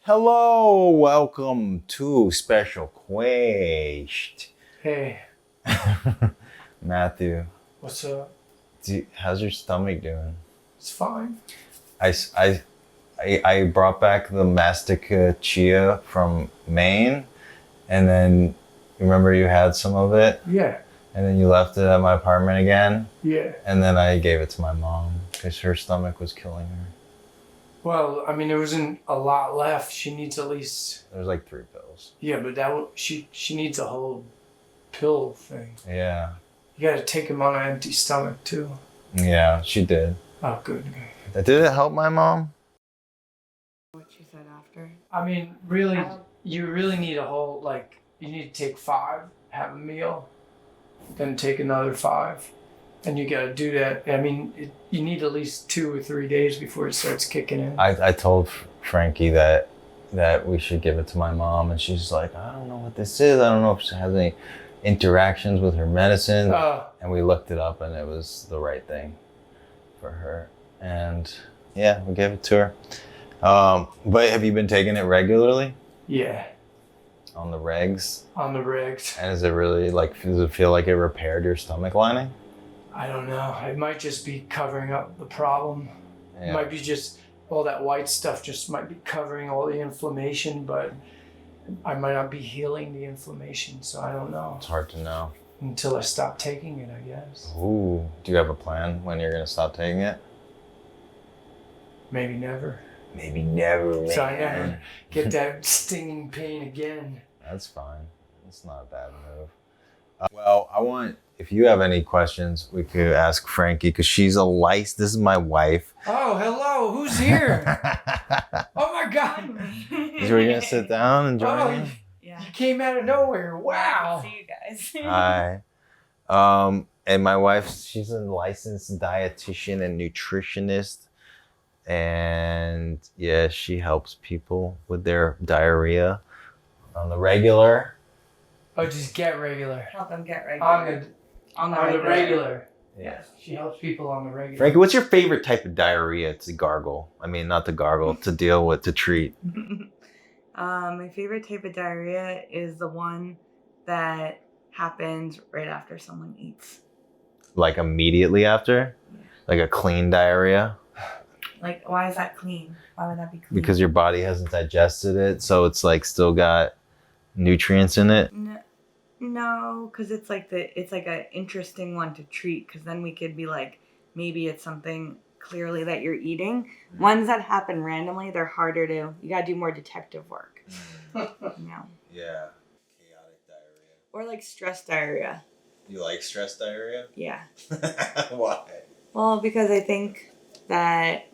Hello, welcome to Special Quest. Hey. Matthew. What's up? How's your stomach doing? It's fine. I brought back the Mastica Chia from Maine, and then remember you had some of it? Yeah. And then you left it at my apartment again? Yeah. And then I gave it to my mom because her stomach was killing her. Well, I mean, there wasn't a lot left. She needs at least... There's like 3 pills. Yeah, but she needs a whole pill thing. Yeah. You gotta take them on an empty stomach, too. Yeah, she did. Oh, good. Did it help my mom? What she said after. I mean, really, you really need a whole, you need to take 5, have a meal, then take another 5. And you gotta do that. I mean, you need at least 2 or 3 days before it starts kicking in. I told Frankie that we should give it to my mom, and she's like, I don't know what this is. I don't know if she has any interactions with her medicine. And we looked it up, and it was the right thing for her. And yeah, we gave it to her. But have you been taking it regularly? Yeah. On the regs? On the regs. And is it really does it feel like it repaired your stomach lining? I don't know. It might just be covering up the problem. Yeah. It might be just all that white stuff just might be covering all the inflammation, but I might not be healing the inflammation, so I don't know. It's hard to know. Until I stop taking it, I guess. Ooh. Do you have a plan when you're going to stop taking it? Maybe never. Maybe never, man. So I never get that stinging pain again. That's fine. It's not a bad move. Well, if you have any questions, we could ask Frankie because she's a this is my wife. Oh, hello. Who's here? Oh my God. Is you going to sit down and join me? Yeah. You came out of nowhere. Wow. See you guys. Hi. And my wife, she's a licensed dietitian and nutritionist. And yeah, she helps people with their diarrhea on the regular. Oh, just get regular. Help them get regular. On the regular. Yeah. She helps people on the regular. Frankie, what's your favorite type of diarrhea to gargle? I mean, not to gargle, to deal with, to treat. My favorite type of diarrhea is the one that happens right after someone eats. Like immediately after? Yeah. Like a clean diarrhea? Like, why is that clean? Why would that be clean? Because your body hasn't digested it, so it's still got nutrients in it. No, because it's like an interesting one to treat. Because then we could be like, maybe it's something clearly that you're eating. Ones that happen randomly, they're harder to. You gotta do more detective work. No. Yeah. Chaotic diarrhea. Or like stress diarrhea. You like stress diarrhea? Yeah. Why? Well, because I think that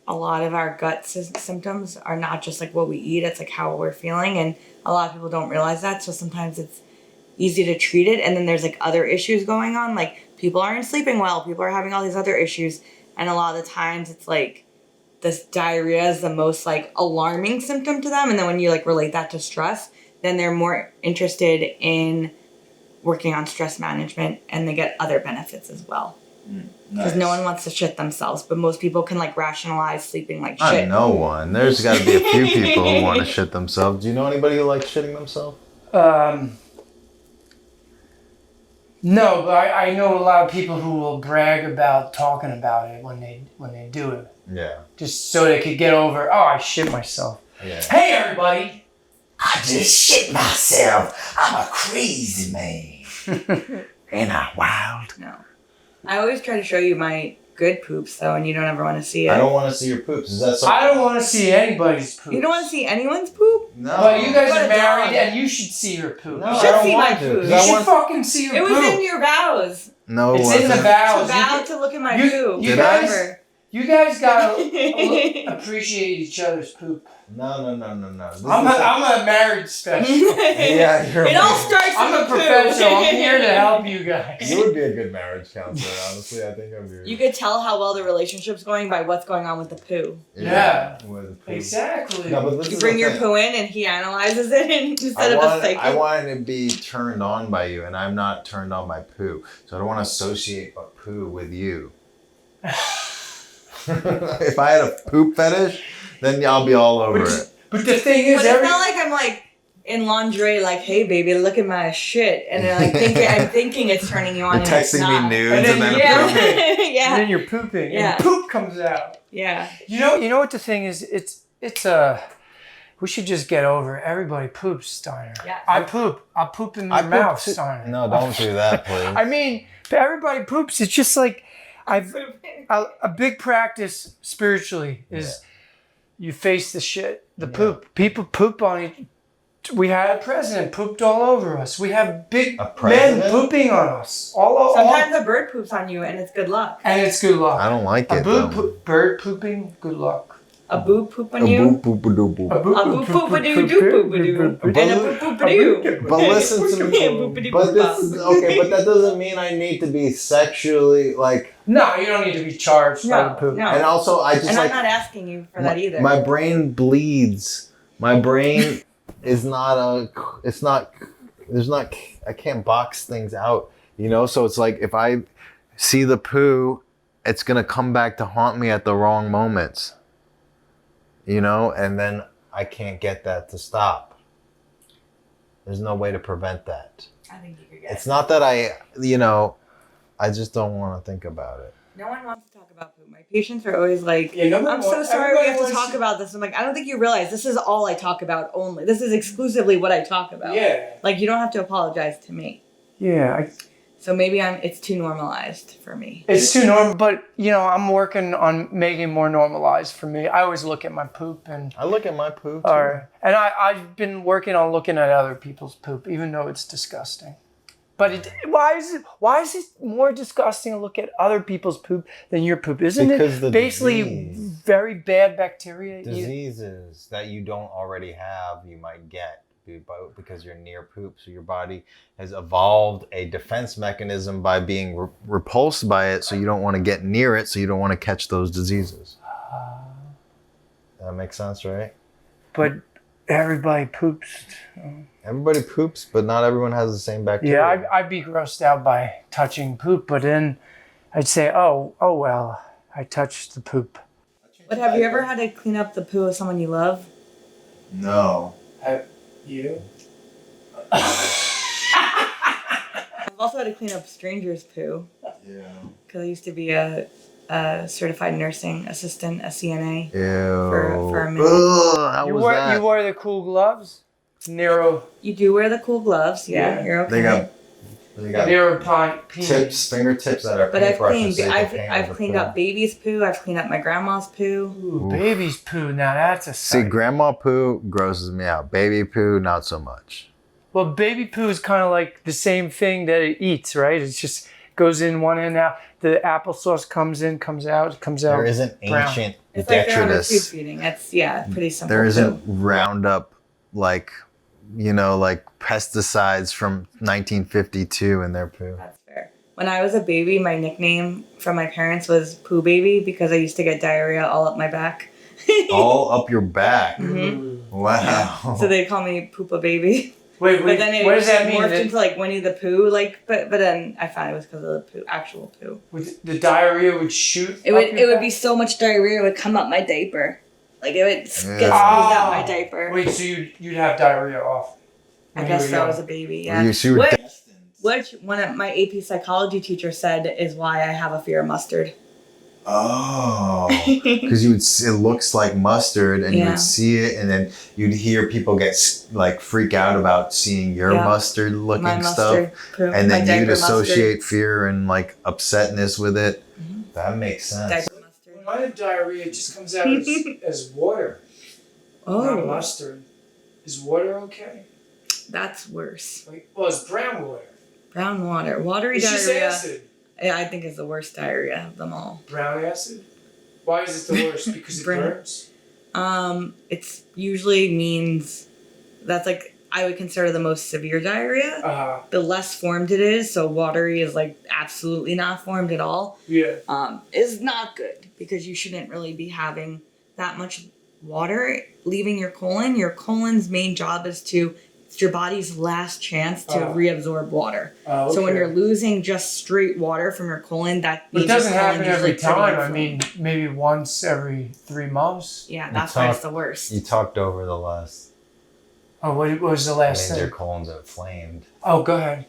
a lot of our gut symptoms are not just like what we eat, it's like how we're feeling, and a lot of people don't realize that, so sometimes it's easy to treat it, and then there's like other issues going on, like people aren't sleeping well, people are having all these other issues, and a lot of the times it's like this diarrhea is the most like alarming symptom to them, and then when you like relate that to stress, then they're more interested in working on stress management, and they get other benefits as well. Because no one wants to shit themselves, but most people can like rationalize sleeping like shit. I know one. There's got to be a few people who want to shit themselves. Do you know anybody who likes shitting themselves? No, but I know a lot of people who will brag about talking about it when they do it. Yeah. Just so they could get over, oh, I shit myself. Yeah. Hey, everybody. I just shit myself. I'm a crazy man. Ain't I wild? No. I always try to show you my good poops though, and you don't ever want to see it. I don't want to see your poops. Is that something? I don't want to see anybody's poop. You don't want to see anyone's poop? No. But you guys What are a married dog. and you should see your poop. No, You I should don't see want my to, poop. 'cause You I should want- fucking see your It poop. was in your vows. No, it It's wasn't. in the It's vows. vowed to look at my you- poop. you guys- Forever. You guys gotta appreciate each other's poop. No. I'm a marriage specialist. Yeah, you're It all starts I'm with a the poop. professional. I'm here to help you guys. You would be a good marriage counselor, honestly. I think I'm You could tell how well the relationship's going by what's going on with the poo. Yeah. With the poo. Exactly. No, but this You is bring the your thing. poo in and he analyzes it instead of a psychic. I want to be turned on by you, and I'm not turned on by poo. So I don't want to associate poo with you. If I had a poop fetish, then I'll be all over it. But the thing is, But it's not like I'm like in lingerie, like, hey baby, look at my shit, and then I'm thinking it's turning you on. You're texting me nudes and then yeah, and then you're pooping, and poop comes out. Yeah. You know what the thing is? It's we should just get over it. Everybody poops, Steiner. Yeah. I poop. I'll poop in my mouth, Steiner. No, don't do that, please. I mean, everybody poops. It's just like a big practice spiritually is you face the shit, the poop. People poop on each. We had a president pooped all over us. We have big men pooping on us. Sometimes a bird poops on you, and it's good luck. And it's good luck. I don't like it. Bird pooping, good luck. A boo poop on you. A boo poop-a-doo. A boo poop-a-doo doo poop-a-doo. And a poop poop-a-doo. But listen to me. But this is okay. But that doesn't mean I need to be sexually like. No, you don't need to be charged by the poop. No. And also, I just and like. I'm not asking you for that either. My brain bleeds. My brain is not a. It's not. There's not. I can't box things out. You know. So it's like if I see the poo, it's gonna come back to haunt me at the wrong moments. You know, and then I can't get that to stop. There's no way to prevent that. I think you could get It's not that I just don't want to think about it. No one wants to talk about poop. My patients are always like, Yeah, I'm so sorry we have to talk about this. I'm like, I don't think you realize this is all I talk about only. This is exclusively what I talk about. Yeah. Like, you don't have to apologize to me. Yeah. So maybe it's too normalized for me. It's too normal, but I'm working on making it more normalized for me. I always look at my poop and I look at my poop too. I've been working on looking at other people's poop, even though it's disgusting. But why is it more disgusting to look at other people's poop than your poop? Isn't Because it basically very bad bacteria? Diseases that you don't already have, you might get because you're near poop. So your body has evolved a defense mechanism by being repulsed by it, so you don't want to get near it, so you don't want to catch those diseases. That makes sense, right? But everybody poops. Everybody poops, but not everyone has the same bacteria. Yeah, I'd be grossed out by touching poop, but then I'd say, oh well, I touched the poop. But have you ever had to clean up the poo of someone you love? No. You? I've also had to clean up strangers' poo. Yeah. Because I used to be a certified nursing assistant, a CNA. Ew. For a minute. Ugh, You wore the cool gloves? Nero. You do wear the cool gloves, yeah. You're okay. They got Nero tips, fingertips that are But I've paintbrushes. cleaned up baby's poo. I've cleaned up my grandma's poo. Ooh, baby's poo. Now that's a sight. See, grandma poo grosses me out. Baby poo, not so much. Well, baby poo is kind of like the same thing that it eats, right? It just goes in one end out. The applesauce comes in, comes out, comes out. There isn't ancient It's like they're under tube detritus. feeding. It's pretty simple. There isn't Roundup like pesticides from 1952 in their poo. That's fair. When I was a baby, my nickname from my parents was Poo Baby because I used to get diarrhea all up my back. All up your back. Mm-hmm. Wow. So they'd call me Poopa Baby. Wait, But then it what does that mean? morphed into like Winnie the Pooh, but then I found it was because of the poo, actual poo. The diarrhea would shoot. It would be so much diarrhea it would come up my diaper. Like it would get squeezed out my diaper. Wait, so you'd have diarrhea off? I guess so. I was a baby. Yeah. Which one of my AP psychology teachers said is why I have a fear of mustard. Oh, because it looks like mustard, and you would see it, and then you'd hear people get freak out about seeing your mustard-looking stuff, poo, and then you'd associate fear and upsetness with it. Mm-hmm. That makes sense. Diaper mustard. When I have diarrhea, it just comes out as water. Not mustard. Is water okay? That's worse. Well, it's brown water. Brown water, watery It's diarrhea. just acid. Yeah, I think is the worst diarrhea of them all. Brown acid? Why is it the worst? Because it burns? It's usually means that's I would consider the most severe diarrhea. The less formed it is, so watery is absolutely not formed at all. Yeah. Is not good because you shouldn't really be having that much water leaving your colon. Your colon's main job is to It's your body's last chance to reabsorb water. Oh, So when okay. you're losing just straight water from your colon, that But it means your doesn't colon happen is every like pretty time. I inflamed. mean, maybe once every 3 months. Yeah, that's why it's the worst. You talked over the last. Oh, what was the It last means your thing? colon's inflamed. Oh, go ahead.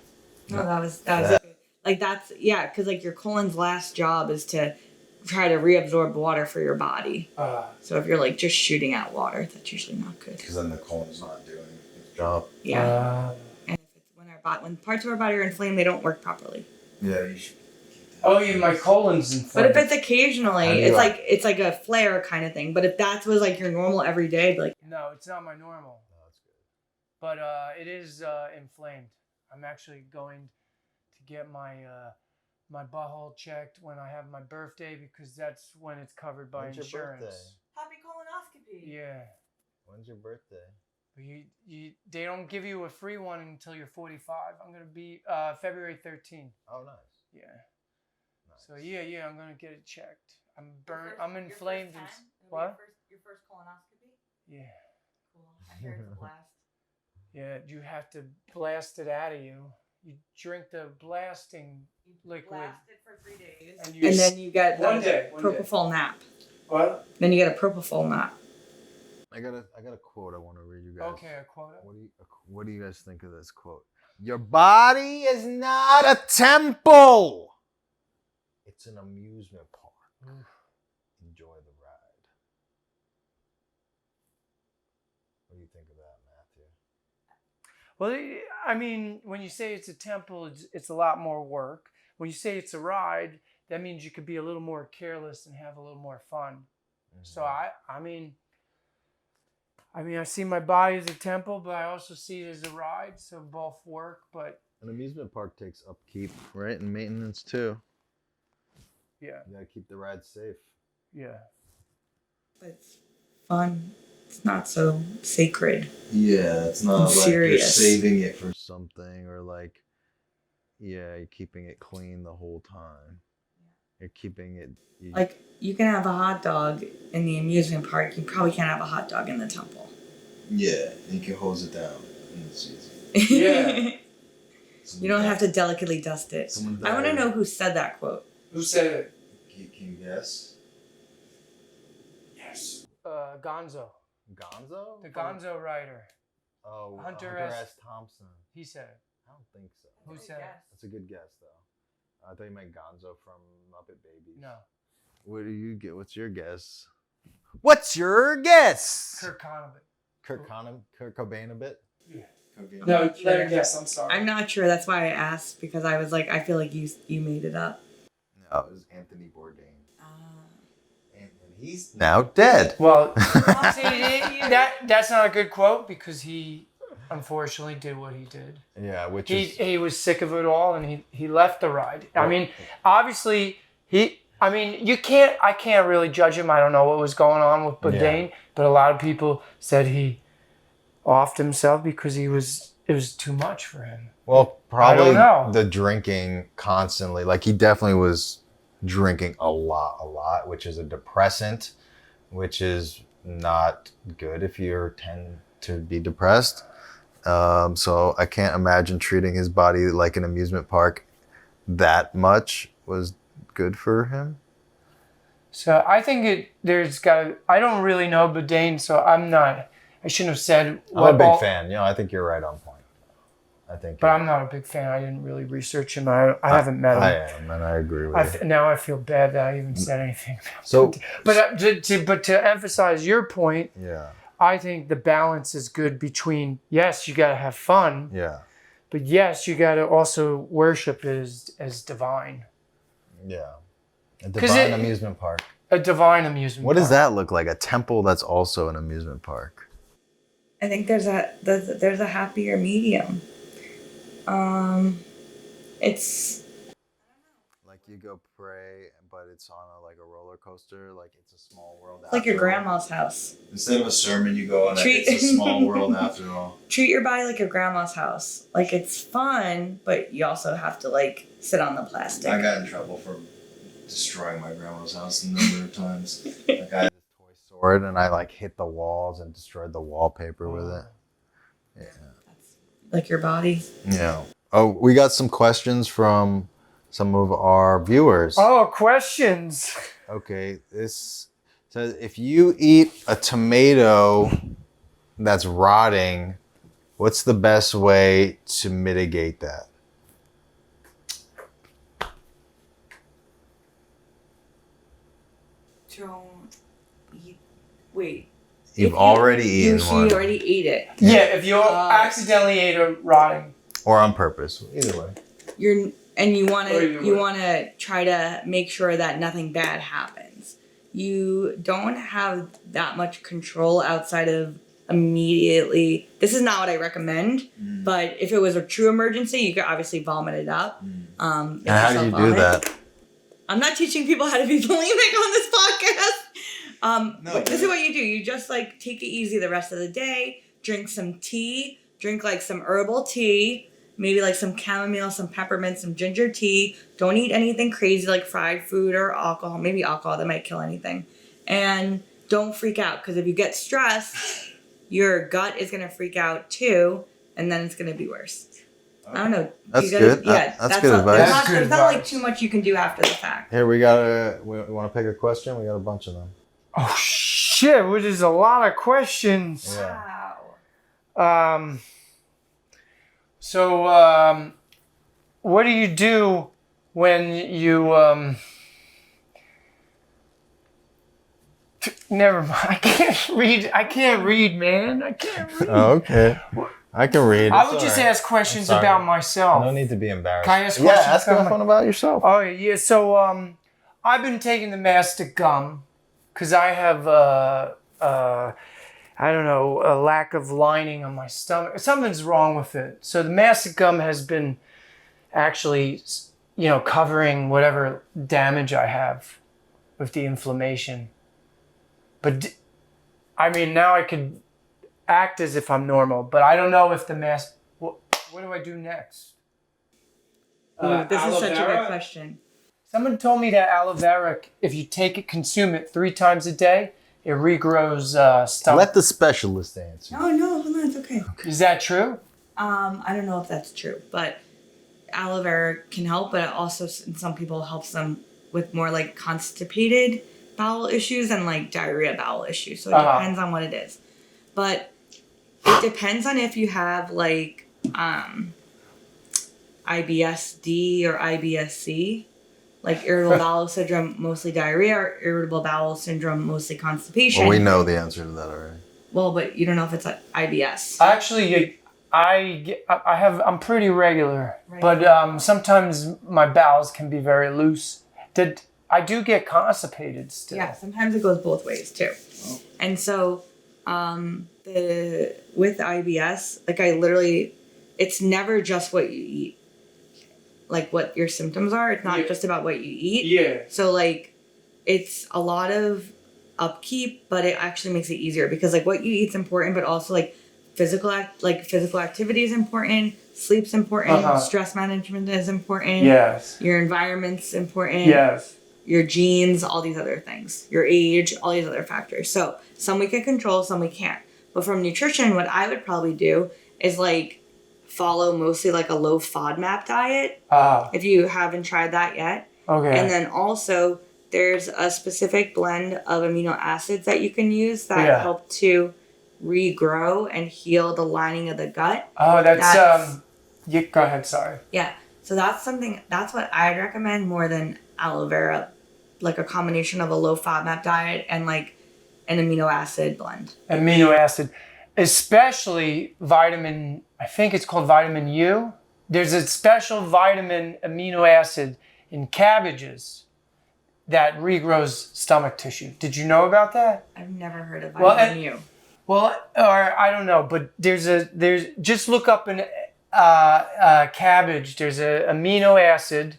No, that was it. Like that's because like your colon's last job is to try to reabsorb water for your body. So if you're like just shooting out water, that's usually not good. Because then the colon's not doing its job. Yeah. And if it's when parts of our body are inflamed, they don't work properly. Yeah, you should. Oh, yeah, my colon's inflamed. But if it's occasionally, it's like a flare kind of thing. But if that was like your normal everyday, I'd be like No, it's not my normal. No, that's good. But it is inflamed. I'm actually going to get my my butthole checked when I have my birthday because that's when it's covered by When's your insurance. birthday? happy colonoscopy. Yeah. When's your birthday? But they don't give you a free one until you're 45. I'm gonna be February 13th. Oh, nice. Yeah. Nice. So yeah, I'm gonna get it checked. I'm burnt. I'm inflamed. What? Your first colonoscopy? Yeah. Cool. I hear it's a blast. Yeah, you have to blast it out of you. You drink the blasting liquid. Blast it for 3 days. And then you get One day. propofol nap. What? Then you get a propofol nap. I got a quote I want to read you guys. Okay, a quote. What do you guys think of this quote? Your body is not a temple. It's an amusement park. Enjoy the ride. What do you think of that, Matthew? Well, I mean, when you say it's a temple, it's a lot more work. When you say it's a ride, that means you could be a little more careless and have a little more fun. Mm-hmm. So I mean, I see my body as a temple, but I also see it as a ride. So both work, but an amusement park takes upkeep, right, and maintenance too. Yeah. You gotta keep the ride safe. Yeah. But it's fun. It's not so sacred. Yeah, it's not like serious. You're saving it for something or like, yeah, you're keeping it clean the whole time. You're keeping it. Like you can have a hot dog in the amusement park. You probably can't have a hot dog in the temple. Yeah, you can hose it down. It's easy. Yeah. You don't have to delicately dust it. I want to know who said that quote. Who said it? Can you guess? Yes. Gonzo. Gonzo? The Gonzo writer. Oh, Hunter S. Thompson. He said it. I don't think so. Who said it? That's a good guess, though. I thought you meant Gonzo from Muppet Babies. No. What do you get? What's your guess? What's your guess? Kurt Cobain. Kurt Cobain a bit? Yeah. No, let her guess. I'm sorry. I'm not sure. That's why I asked, because I was like, I feel like you made it up. No, it was Anthony Bourdain. And he's now dead. Well, see, that's not a good quote because he unfortunately did what he did. Yeah, which he was sick of it all and he left the ride. I mean, obviously I can't really judge him. I don't know what was going on with Bourdain, but a lot of people said he offed himself because it was too much for him. Well, probably know. The drinking constantly. Like he definitely was drinking a lot, which is a depressant, which is not good if you tend to be depressed. So I can't imagine treating his body like an amusement park that much was good for him. So I think I don't really know Bourdain, so I shouldn't have said. I'm a big fan. I think you're right on point. But I'm not a big fan. I didn't really research him. I haven't met him. I am, and I agree with you. Now I feel bad that I even said anything. So, but to emphasize your point, yeah, I think the balance is good between, yes, you got to have fun. Yeah. But yes, you got to also worship as divine. Yeah. A divine amusement park. A divine amusement park. What does that look like? A temple that's also an amusement park? I think there's a happier medium. It's like you go pray, but it's on a roller coaster. Like it's a small world. It's like your grandma's house. Instead of a sermon, you go on. It's a small world after all. Treat your body like your grandma's house. Like it's fun, but you also have to sit on the plastic. I got in trouble for destroying my grandma's house a number of times. Like I had this toy sword, and I hit the walls and destroyed the wallpaper with it. Yeah. like your body. Yeah. Oh, we got some questions from some of our viewers. Oh, questions. Okay, this says if you eat a tomato that's rotting, what's the best way to mitigate that? Don't eat. Wait. You've already eaten one. You already ate it. Yeah, if you accidentally ate a rotting. Or on purpose. Either way. You wanna try to make sure that nothing bad happens. You don't have that much control outside of immediately. This is not what I recommend, but if it was a true emergency, you could obviously vomit it up. And how do you do that? I'm not teaching people how to be bulimic on this podcast. This is what you do. You just like take it easy the rest of the day. Drink some tea. Drink like some herbal tea. Maybe like some chamomile, some peppermint, some ginger tea. Don't eat anything crazy like fried food or alcohol. Maybe alcohol, that might kill anything. And don't freak out, because if you get stressed, your gut is going to freak out too, and then it's going to be worse. I don't know. That's good. Yeah, that's good advice. There's not like too much you can do after the fact. Here, we want to pick a question? We got a bunch of them. Oh, shit. Which is a lot of questions. Yeah. Wow. So, what do you do when you, never mind. I can't read, man. I can't read. Oh, okay. I can read. I would just ask questions about myself. No need to be embarrassed. Can I ask questions? Yeah, ask one about yourself. Oh, yeah. So, I've been taking the mastic gum because I have, I don't know, a lack of lining on my stomach. Something's wrong with it. So the mastic gum has been actually, covering whatever damage I have with the inflammation. But, now I could act as if I'm normal, but I don't know if the mask... What do I do next? This is such a good question. Someone told me that aloe vera, if you take it, consume it 3 times a day, it regrows stomach. Let the specialist answer. No, hold on, it's okay. Is that true? I don't know if that's true, but aloe vera can help, but it also, some people, helps them with more like constipated bowel issues and like diarrhea bowel issues. So it depends on what it is. But it depends on if you have like IBS-D or IBS-C. Like irritable bowel syndrome, mostly diarrhea, or irritable bowel syndrome, mostly constipation. Well, we know the answer to that already. Well, but you don't know if it's like IBS. Actually, I'm pretty regular, right. But sometimes my bowels can be very loose. I do get constipated still. Yeah, sometimes it goes both ways too. Oh. And so, with IBS, like it's never just what you eat. Like what your symptoms are. It's not just about what you eat. Yeah. So like, it's a lot of upkeep, but it actually makes it easier because like what you eat's important, but also like physical activity is important. Sleep's important. Stress management is important. Yes. Your environment's important. Yes. Your genes, all these other things. Your age, all these other factors. So some we can control, some we can't. But from nutrition, what I would probably do is like follow mostly like a low FODMAP diet. If you haven't tried that yet. Okay. And then also there's a specific blend of amino acids that you can use that help to regrow and heal the lining of the gut. Oh, that's go ahead, sorry. Yeah. So that's what I'd recommend more than aloe vera, like a combination of a low FODMAP diet and like an amino acid blend. Amino acid. Especially vitamin, I think it's called vitamin U. There's a special vitamin amino acid in cabbages that regrows stomach tissue. Did you know about that? I've never heard of vitamin U. Well, or I don't know, but there's just look up in cabbage. There's a amino acid,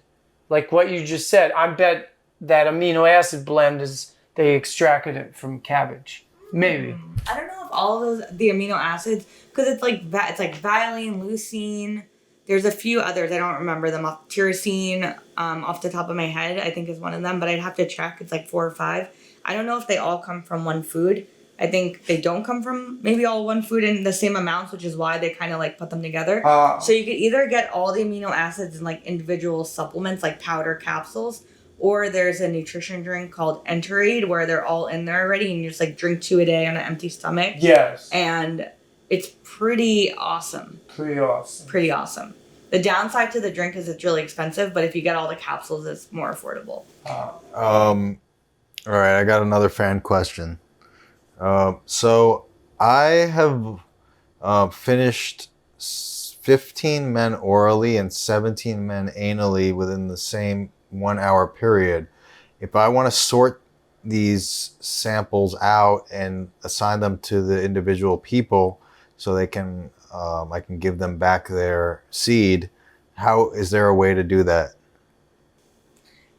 like what you just said. I bet that amino acid blend they extracted it from cabbage. Maybe. I don't know if all of the amino acids, because it's like valine, leucine. There's a few others. I don't remember them. Tyrosine, off the top of my head, I think is one of them, but I'd have to check. It's like 4 or 5. I don't know if they all come from one food, I think they don't come from maybe all one food in the same amounts, which is why they kind of like put them together. So you could either get all the amino acids in like individual supplements, like powder capsules, or there's a nutrition drink called Enterade where they're all in there already, and you just like drink 2 a day on an empty stomach. Yes. And it's pretty awesome. Pretty awesome. Pretty awesome. The downside to the drink is it's really expensive, but if you get all the capsules, it's more affordable. All right, I got another fan question. So I have finished 15 men orally and 17 men anally within the same 1 hour period. If I want to sort these samples out and assign them to the individual people so they can, I can give them back their seed, how is there a way to do that?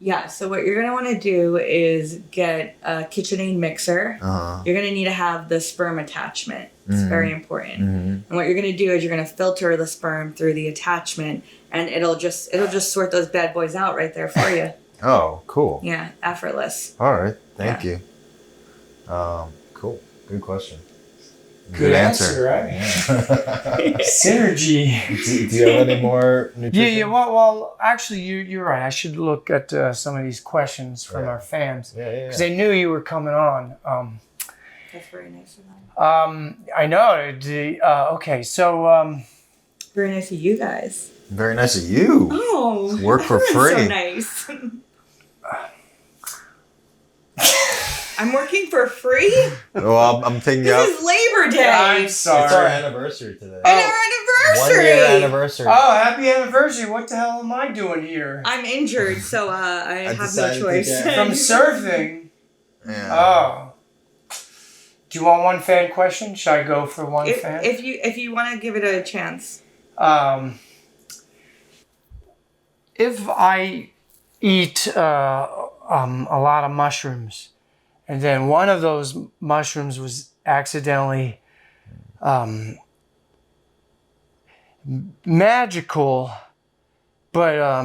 Yeah, so what you're going to want to do is get a KitchenAid mixer. You're going to need to have the sperm attachment. It's very important. And what you're going to do is you're going to filter the sperm through the attachment, and it'll just sort those bad boys out right there for you. Oh, cool. Yeah, effortless. All right, thank you. Cool, good question. Good answer, right? Yeah. Synergy. Do you have any more nutrition? Yeah. Well, actually, you're right. I should look at some of these questions from our fans. Yeah. Because they knew you were coming on. That's very nice of them. I know. Okay, so... Very nice of you guys. Very nice of you. Oh, Work for everyone's free. So nice. I'm working for free? Well, I'm thinking This is Labor Day. I'm sorry. It's our anniversary today. And our 1 anniversary. year anniversary. Oh, happy anniversary. What the hell am I doing here? I'm injured, so I have no decided to choice. get- From surfing? Yeah. Oh. Do you want one fan question? Should I go for one fan? If you want to give it a chance. If I eat a lot of mushrooms, and then one of those mushrooms was accidentally magical, but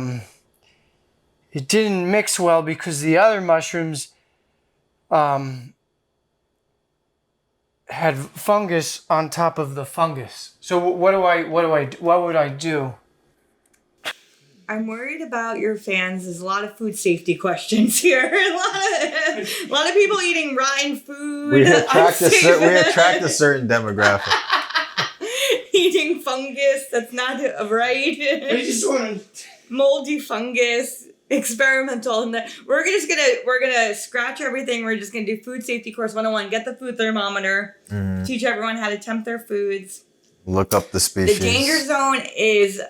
it didn't mix well because the other mushrooms had fungus on top of the fungus. So what would I do? I'm worried about your fans. There's a lot of food safety questions here. A lot of people eating rotten food. We attract a certain demographic. Eating fungus that's not right. I just want to... Moldy fungus. Experimental. And we're gonna scratch everything. We're just gonna do food safety course 101. Get the food thermometer. Teach everyone how to temp their foods. Look up the species. The danger zone is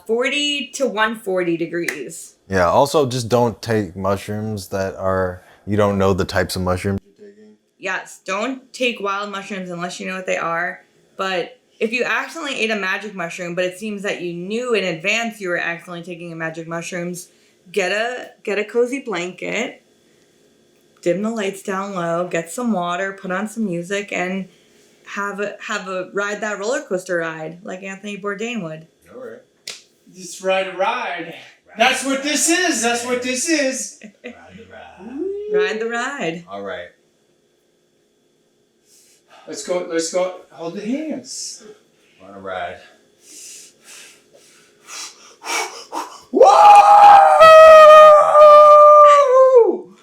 40 to 140 degrees. Yeah, also just don't take mushrooms that are, you don't know the types of mushrooms you're taking. Yes, don't take wild mushrooms unless you know what they are. But if you accidentally ate a magic mushroom, but it seems that you knew in advance you were accidentally taking a magic mushrooms, get a cozy blanket, dim the lights down low, get some water, put on some music, and have a ride that roller coaster ride like Anthony Bourdain would. All right. Just ride a ride. That's what this is. Ride the ride. Ride the ride. All right. Let's go. Hold the hands. On a ride. Whoa!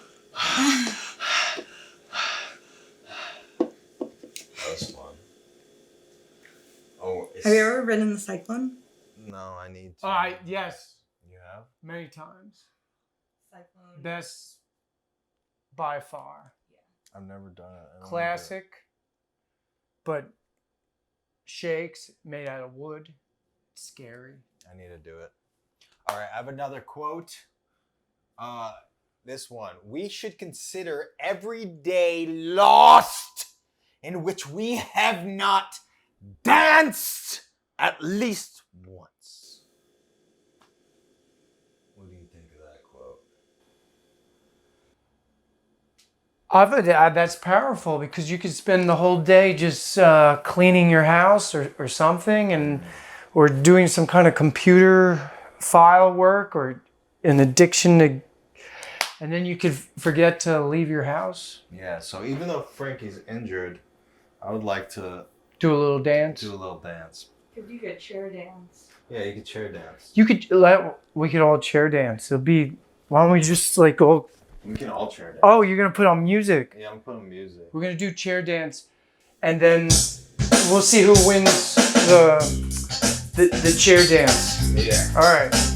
That was fun. Oh, Have you ever ridden the cyclone? No, I need to. Yes. You have? Many times. Cyclone. Best by far. I've never done it. I don't Classic. But shakes made out of wood. Scary. I need to do it. All right, I have another quote. This one. We should consider every day lost in which we have not danced at least once. What do you think of that quote? That's powerful because you could spend the whole day just cleaning your house or something, or doing some kind of computer file work or an addiction to, And then you could forget to leave your house. Yeah, so even though Frankie's injured, I would like to Do a little dance. do a little dance. Could you get chair dance? Yeah, you could chair dance. We could all chair dance. It'll be, why don't we just like go, We can all chair dance. oh, you're going to put on music. Yeah, I'm putting music. We're going to do chair dance. And then we'll see who wins the chair dance. Yeah. All right.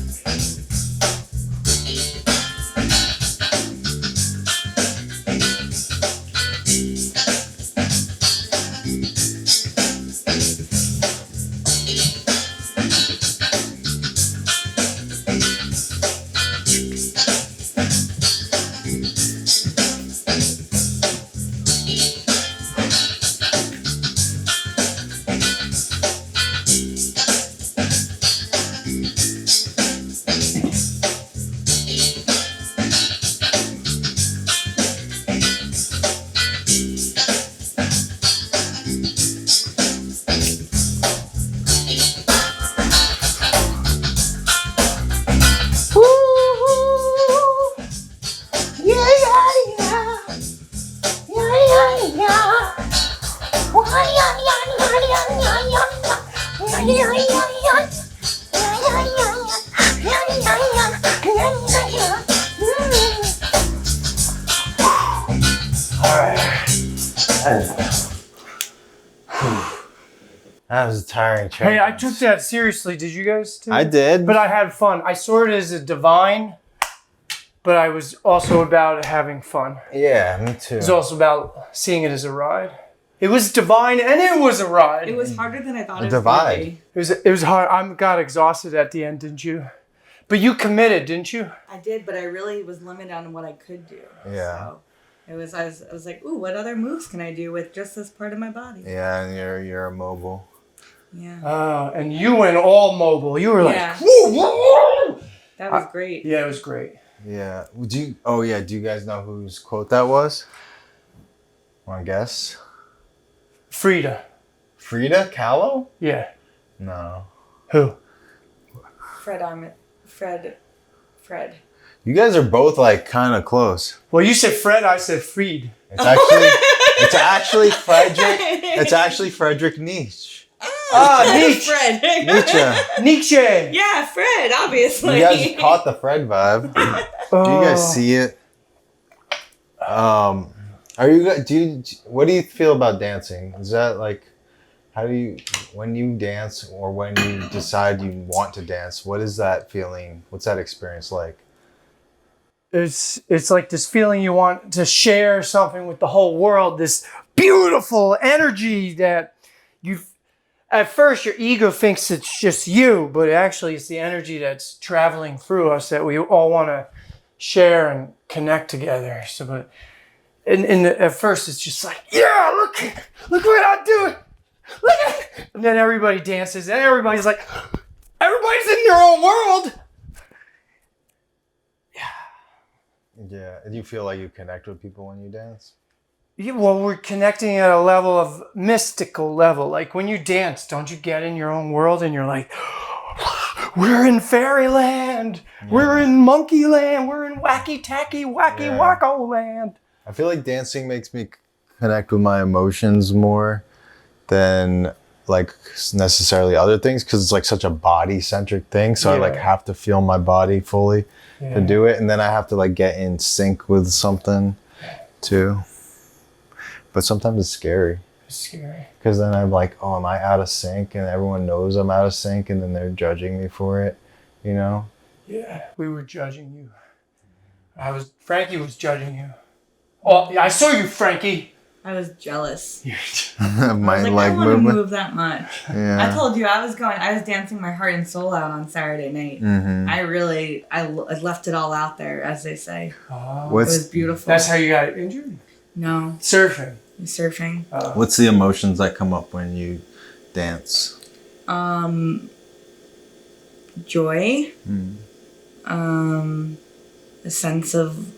That was a tiring chair Hey, I dance. took that seriously. Did you guys too? I did. But I had fun. I saw it as a divine, but I was also about having fun. Yeah, me too. It was also about seeing it as a ride. It was divine and it was a ride. It was harder than I thought A it was divide. going to be. It was hard. I got exhausted at the end, didn't you? But you committed, didn't you? I did, but I really was limited on what I could do. Yeah. So it was. I was like, ooh, what other moves can I do with just this part of my body? Yeah, and you're immobile. Yeah. And you went all mobile. You were like, Yeah. woo, woo, woo. That was great. Yeah, it was great. Yeah. Do you guys know whose quote that was? Want to guess? Frida. Frida Kahlo? Yeah. No. Who? Fred. You guys are both like kind of close. Well, you said Fred, I said Fried. It's actually Frederick. It's actually Friedrich Nietzsche. Nietzsche. Fred. Nietzsche. Nietzsche. Yeah, Fred, obviously. You guys caught the Fred vibe. Do you guys see it? Are you guys? What do you feel about dancing? Is that like, when you dance or when you decide you want to dance? What is that feeling? What's that experience like? It's like this feeling you want to share something with the whole world. This beautiful energy that at first your ego thinks it's just you, but actually it's the energy that's traveling through us that we all want to share and connect together. So, but at first it's just like, yeah, look what I'm doing. Look at it. And then everybody dances and everybody's like, everybody's in their own world. Yeah. Do you feel like you connect with people when you dance? Yeah, well, we're connecting at a level of mystical level. Like when you dance, don't you get in your own world and you're like, we're in fairyland, we're in monkey land, we're in wacky tacky wacky wacko land. I feel like dancing makes me connect with my emotions more than like necessarily other things because it's like such a body centric thing. So I like have to feel my body fully to do it, and then I have to like get in sync with something too. But sometimes it's scary. It's scary. Because then I'm like, oh, am I out of sync? And everyone knows I'm out of sync, and then they're judging me for it, you know? Yeah, we were judging you. Frankie was judging you. Oh, I saw you, Frankie. I was jealous. My I was like, leg I don't want to movement. move that much. Yeah. I told you I was dancing my heart and soul out on Saturday night. Mm-hmm. I left it all out there, as they say. Oh, It was beautiful. that's how you got injured? No, Surfing. surfing. What's the emotions that come up when you dance? Joy. A sense of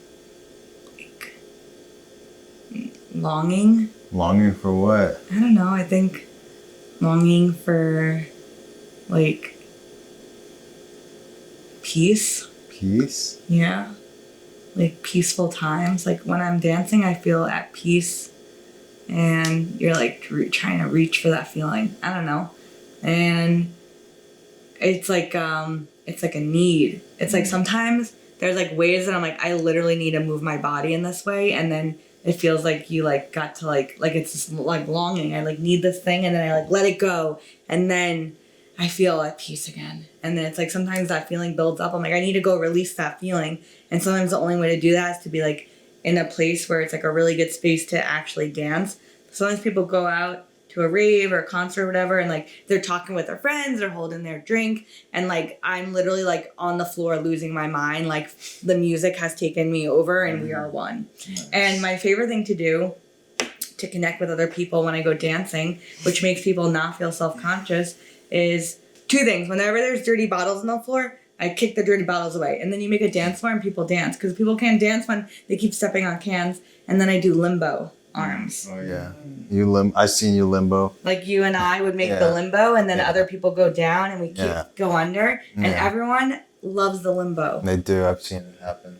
like longing. Longing for what? I don't know. I think longing for like peace. Peace? Yeah. like peaceful times. Like when I'm dancing, I feel at peace, and you're like trying to reach for that feeling. I don't know, and it's like a need. It's like sometimes there's like ways that I'm like, I literally need to move my body in this way, and then it feels like you like got to like it's just like longing. I like need this thing, and then I like let it go, and then I feel at peace again. And then it's like sometimes that feeling builds up. I'm like, I need to go release that feeling. And sometimes the only way to do that is to be like in a place where it's like a really good space to actually dance. Sometimes people go out to a rave or a concert or whatever, and like they're talking with their friends, they're holding their drink, and like I'm literally like on the floor losing my mind. Like the music has taken me over, and we are one. Nice. And my favorite thing to do to connect with other people when I go dancing, which makes people not feel self-conscious, is two things. Whenever there's dirty bottles on the floor, I kick the dirty bottles away, and then you make a dance floor and people dance, because people can't dance when they keep stepping on cans. And then I do limbo arms. Oh yeah, I seen you limbo. Like you and I would make the limbo, and then other people go down, and we go under, and everyone loves the limbo. They do. I've seen it happen.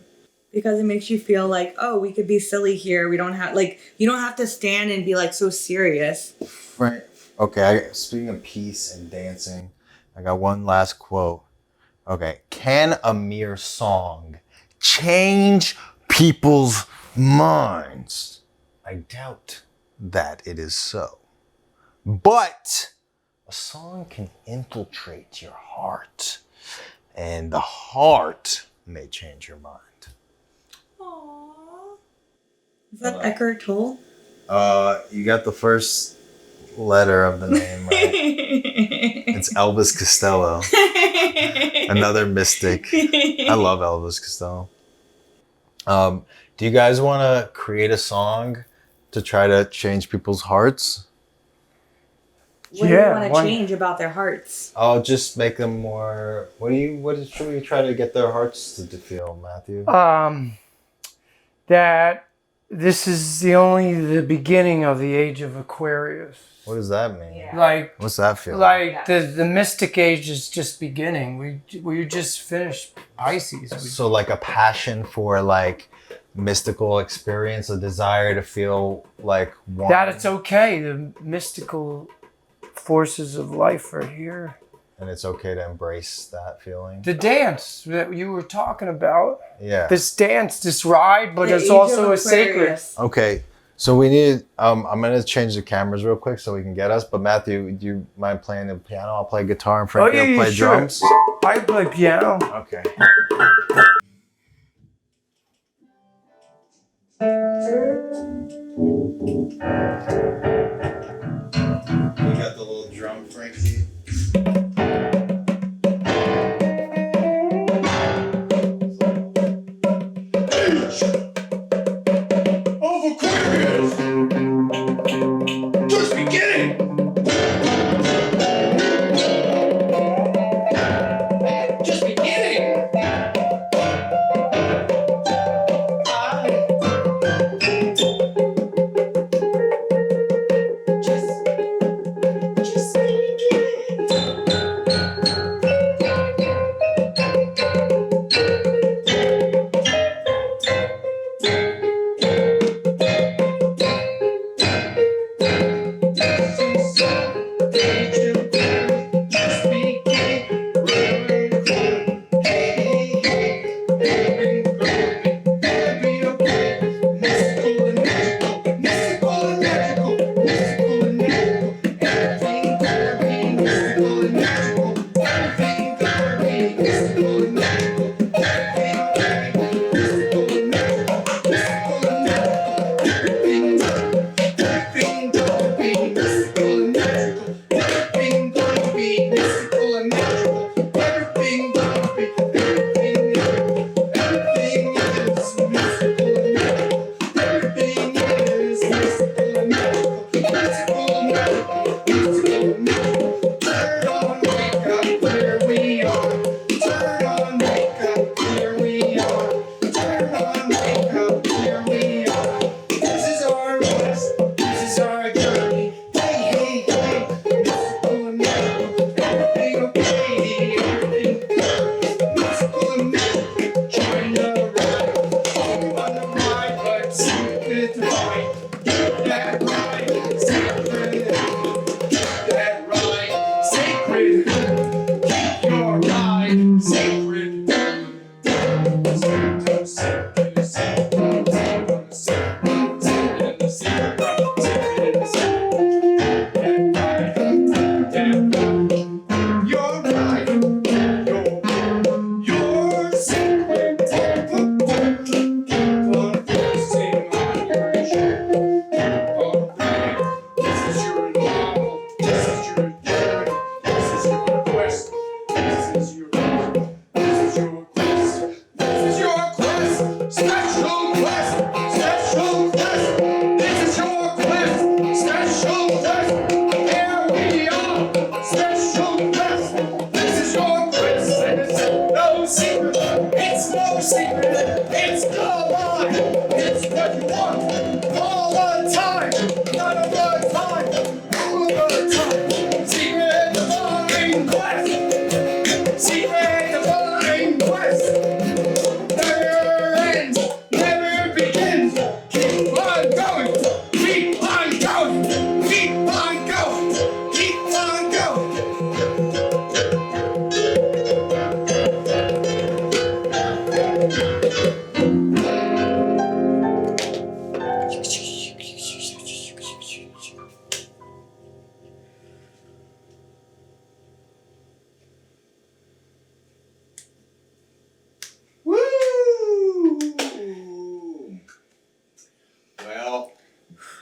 Because it makes you feel like, oh, we could be silly here. We don't have you don't have to stand and be like so serious. Right. Okay. Speaking of peace and dancing, I got one last quote. Okay. Can a mere song change people's minds? I doubt that it is so. But a song can infiltrate your heart, and the heart may change your mind. Aww. Is that Eckhart Tolle? You got the first letter of the name right. It's Elvis Costello. Another mystic. I love Elvis Costello. Do you guys want to create a song to try to change people's hearts? What do you want to change about their hearts? I'll just make them more. What should we try to get their hearts to feel, Matthew? That this is the beginning of the age of Aquarius. What does that mean? Yeah. Like, what's that feel? Like the mystic age is just beginning. We just finished Pisces. So like a passion for like mystical experience, a desire to feel like one. That it's okay. The mystical forces of life are here. And it's okay to embrace that feeling. The dance that you were talking about. Yeah. This dance, this ride, but it's also a sacred. Okay. So we need, I'm going to change the cameras real quick so we can get us. But Matthew, do you mind playing the piano? I'll play guitar and Frankie will play drums. I play piano. Okay. You got the little drum, Frankie?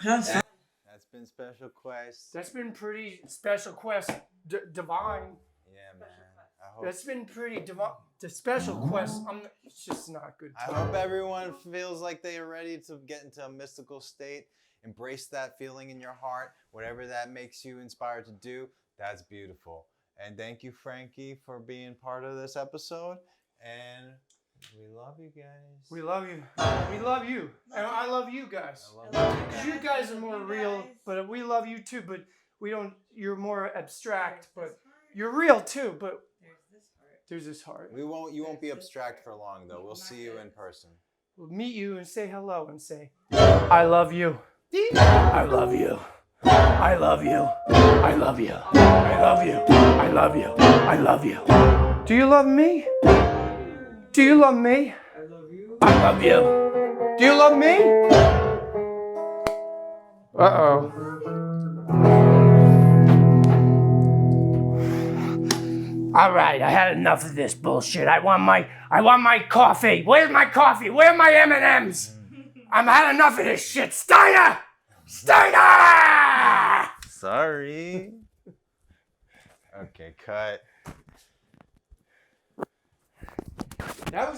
That's fun. That's been Special Quest. That's been pretty Special Quest divine. Yeah, man. I hope. That's been pretty divine. The Special Quest, it's just not good. I hope everyone feels like they are ready to get into a mystical state. Embrace that feeling in your heart. Whatever that makes you inspired to do, that's beautiful. And thank you, Frankie, for being part of this episode. And we love you guys. We love you. We love you. And I love you guys. I love you. Because you guys are more real, but we love you too. But we don't. You're more abstract, but you're real too. But there's this heart. You won't be abstract for long, though. We'll see you in person. We'll meet you and say hello and say, I love you. I love you. I love you. I love you. I love you. I love you. I love you. Do you love me? Do you love me? I love you. I love you. Do you love me? Uh-oh. All right, I had enough of this bullshit. I want my coffee. Where's my coffee? Where are my M&Ms? I've had enough of this shit. Steiner! Steiner! Sorry. Okay, cut. That was